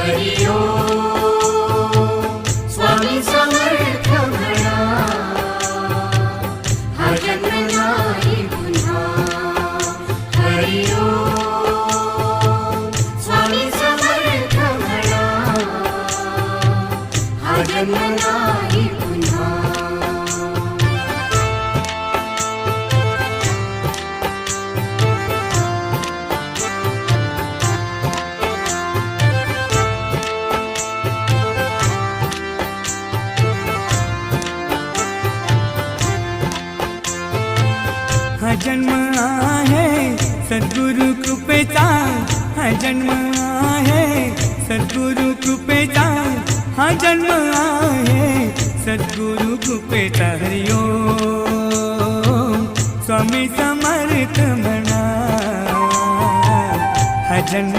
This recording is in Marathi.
हरि ओम स्वामी समर्थ म्हणा हा जन्म नाही पुन्हा हरि ओम स्वामी समर्थ म्हणा हा जन्म नाही पुन्हा हा जन्म आहे सद्गुरु कृपेचा हा जन्म आहे सद्गुरु कृपेचा हा जन्म आहे सद्गुरु कृपेचा हरि ओम स्वामी समर्थ म्हणा हा जन्म